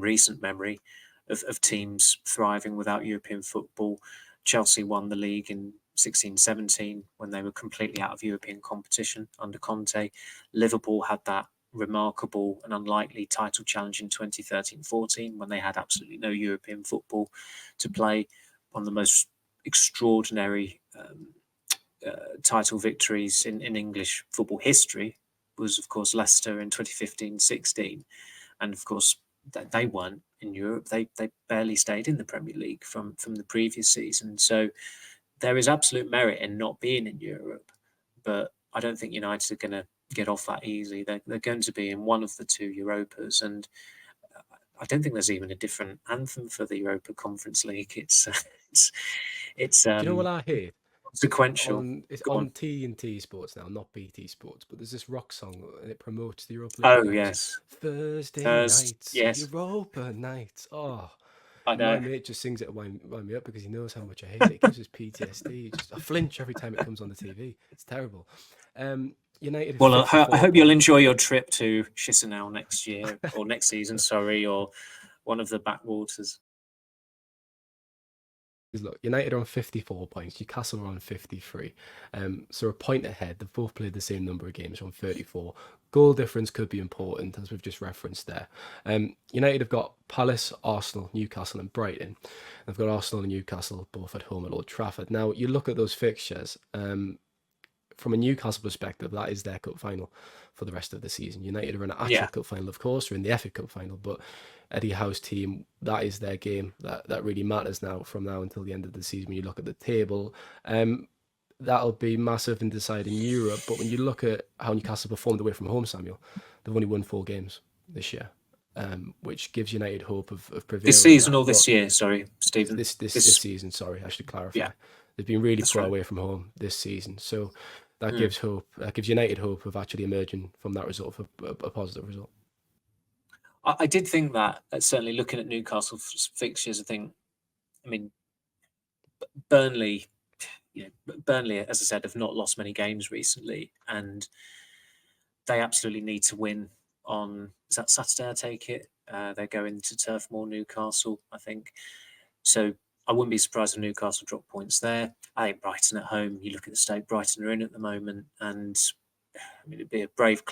recent memory of teams thriving without European football. Chelsea won the league in 16-17 when they were completely out of European competition under Conte. Liverpool had that remarkable and unlikely title challenge in 2013-14 when they had absolutely no European football to play. One of the most extraordinary title victories in English football history was, of course, Leicester in 2015-16. And, of course, they weren't in Europe. They barely stayed in the Premier League from the previous season. So there is absolute merit in not being in Europe, but I don't think United are going to get off that easy. They're going to be in one of the two Europas, and I don't think there's even a different anthem for the Europa Conference League. It's Do you know what I hate? Sequential. It's on T&T Sports now, not BT Sports, but there's this rock song and it promotes the Europa Oh, League. yes. Thursday nights, yes. Europa nights. Oh, I know. my mate just sings it to wind me up because he knows how much I hate it. It gives us PTSD. I flinch every time it comes on the TV. It's terrible. United. Well, I hope you'll enjoy your trip to Chisinau next year or next season, sorry, or one of the backwaters. Look, United are on 54 points. Newcastle are on 53. So a point ahead. They've both played the same number of games on 34. Goal difference could be important, as we've just referenced there. United have got Palace, Arsenal, Newcastle and Brighton. They've got Arsenal and Newcastle both at home at Old Trafford. Now, you look at those fixtures. from a Newcastle perspective, that is their cup final for the rest of the season. United are in an actual Yeah. cup final, of course, or in the FA Cup final, but Eddie Howe's team, that is their game. That really matters now from now until the end of the season when you look at the table. That'll be massive in deciding Europe. But when you look at how Newcastle performed away from home, Samuel, they've only won 4 games this year, which gives United hope of This prevailing. season That or this year? Sorry, Stephen. this season, sorry, I should clarify. Yeah, They've been really that's poor right. away from home this season, so that Mm. gives hope. That gives United hope of actually emerging from that result for a positive result. I did think that, certainly looking at Newcastle's fixtures, I mean, Burnley, Burnley, as I said, have not lost many games recently, and they absolutely need to win on, is that Saturday, I take it? They're going to Turf Moor, Newcastle, I think. So I wouldn't be surprised if Newcastle drop points there. I think Brighton at home, you look at the state Brighton are in at the moment, and I mean, it'd be a brave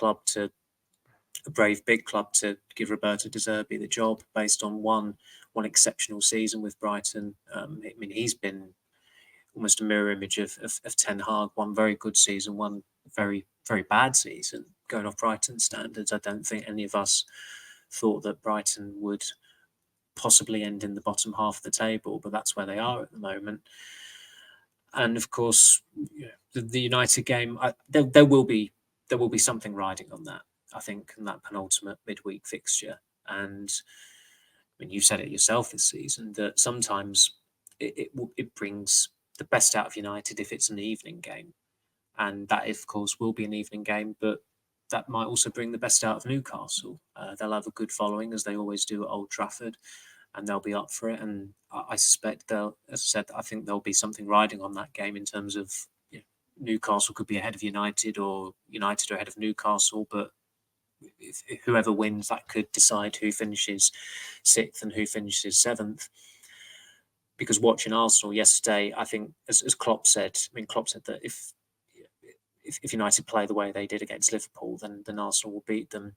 big club to give Roberto De Zerbi the job based on one exceptional season with Brighton. I mean, he's been almost a mirror image of Ten Hag. One very good season, one very, very bad season. Going off Brighton standards, I don't think any of us thought that Brighton would possibly end in the bottom half of the table, but that's where they are at the moment. And of course, the United game, there will be something riding on that, I think, in that penultimate midweek fixture. And I mean, you've said it yourself this season that sometimes it brings the best out of United if it's an evening game, and that, of course, will be an evening game, but that might also bring the best out of Newcastle. They'll have a good following, as they always do at Old Trafford, and they'll be up for it. And I suspect they'll, as I said, I think there'll be something riding on that game in terms of Newcastle could be ahead of United, or United are ahead of Newcastle, but if whoever wins, that could decide who finishes 6th and who finishes 7th. Because watching Arsenal yesterday, I think, as Klopp said, Klopp said that if United play the way they did against Liverpool, then Arsenal will beat them.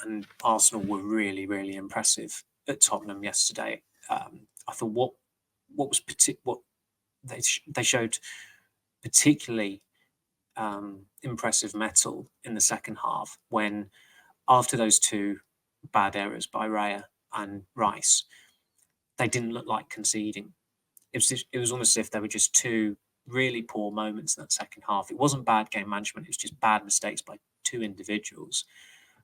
And Arsenal were really, really impressive at Tottenham yesterday. I thought what they showed particularly impressive mettle in the second half, when after those 2 bad errors by Raya and Rice, they didn't look like conceding. It was almost as if there were just 2 really poor moments in that second half. It wasn't bad game management, it was just bad mistakes by 2 individuals.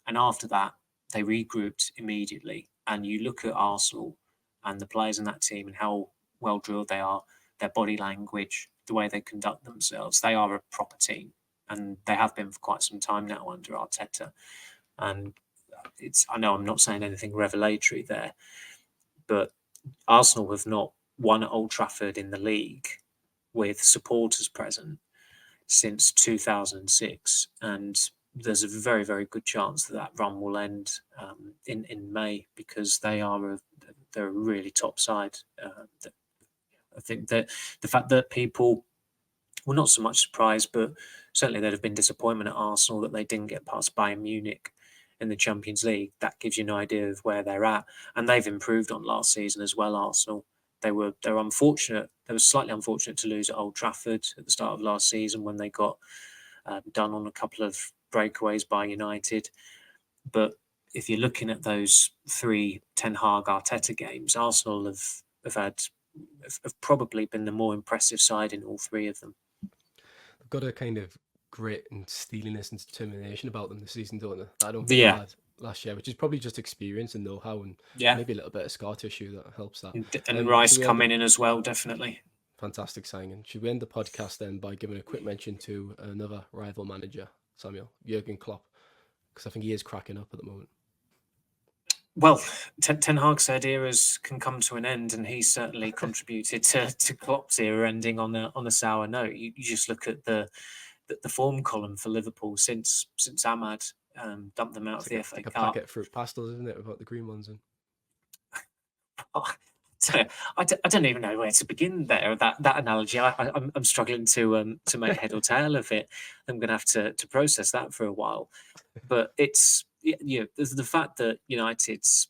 And after that, they regrouped immediately. And you look at Arsenal and the players in that team and how well drilled they are, their body language, the way they conduct themselves. They are a proper team, and they have been for quite some time now under Arteta. And I know I'm not saying anything revelatory there, but Arsenal have not won at Old Trafford in the league with supporters present since 2006, and there's a very, very good chance that run will end in May, because they're a really top side. I think that the fact that people were not so much surprised, but certainly there'd have been disappointment at Arsenal that they didn't get past Bayern Munich in the Champions League. That gives you an idea of where they're at, and they've improved on last season as well. Arsenal, they were unfortunate. They were slightly unfortunate to lose at Old Trafford at the start of last season when they got done on a couple of breakaways by United. But if you're looking at those 3 Ten Hag Arteta games, Arsenal have probably been the more impressive side in all 3 of them. They've got a kind of grit and steeliness and determination about them this season, don't they? That I don't think they had last year, which is probably just experience and know-how, and maybe a little bit of scar tissue that helps that. And Rice coming in as well, definitely. Fantastic signing. Should we end the podcast then by giving a quick mention to another rival manager, Samuel, Jurgen Klopp? Because I think he is cracking up at the moment. Well, Ten Hag's eras can come to an end, and he certainly contributed to Klopp's era ending on a sour note. You just look at the form column for Liverpool since Ahmad dumped them out of the FA Cup. A packet of fruit pastels, isn't it, without the green ones in? I don't even know where to begin there. That analogy, I'm struggling to make head or tail of it. I'm going to have to process that for a while. But it's there's the fact that United's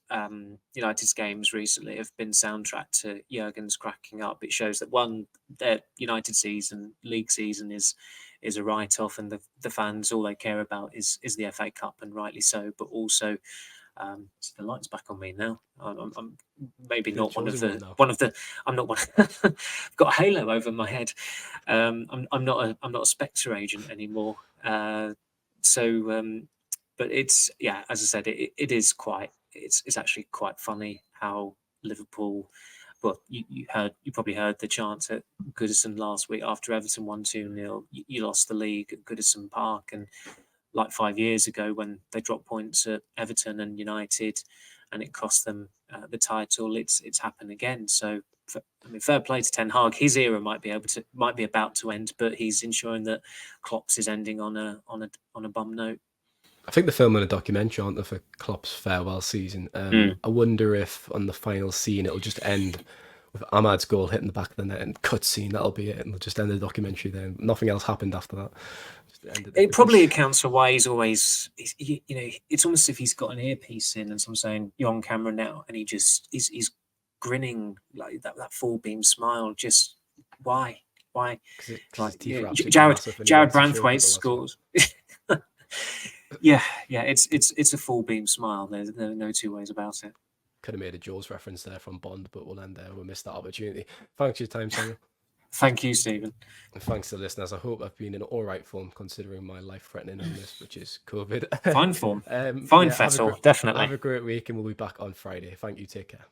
games recently have been soundtracked to Jurgen's cracking up. It shows that their United season, league season, is is a write-off, and the fans, all they care about is the FA Cup, and rightly so. But also, so the light's back on me now. I'm maybe You're not one of chosen the now. one of the. I'm not one. I've got a halo over my head. I'm not a spectre agent anymore. But it's, yeah, as I said, it is quite. It's actually quite funny how Liverpool. Well, you probably heard the chant at Goodison last week after Everton won 2-0. You lost the league at Goodison Park, and like 5 years ago when they dropped points at Everton and United, and it cost them the title. It's happened again. So, fair play to Ten Hag. His era might be about to end, but he's ensuring that Klopp's is ending on a bum note. I think they're filming a documentary, aren't they, for Klopp's farewell season. I wonder if on the final scene it'll just end with Ahmad's goal hitting the back of the net and cut scene. That'll be it, and they'll just end the documentary then. Nothing else happened after that. It probably accounts for why he's always, it's almost as if he's got an earpiece in and someone's saying, "You're on camera now," and he's grinning like that full beam smile. Just why? Like, Jared Branthwaite scores. Yeah, it's a full beam smile. There are no two ways about it. Could have made a Jaws reference there from Bond, but we'll end there. We missed that opportunity. Thanks for your time, Samuel. Thank you, Stephen. And thanks to the listeners. I hope I've been in all right form considering my life-threatening illness, which is COVID. Fine form. Fine, Fettel, definitely. Have a great week, and we'll be back on Friday. Thank you. Take care.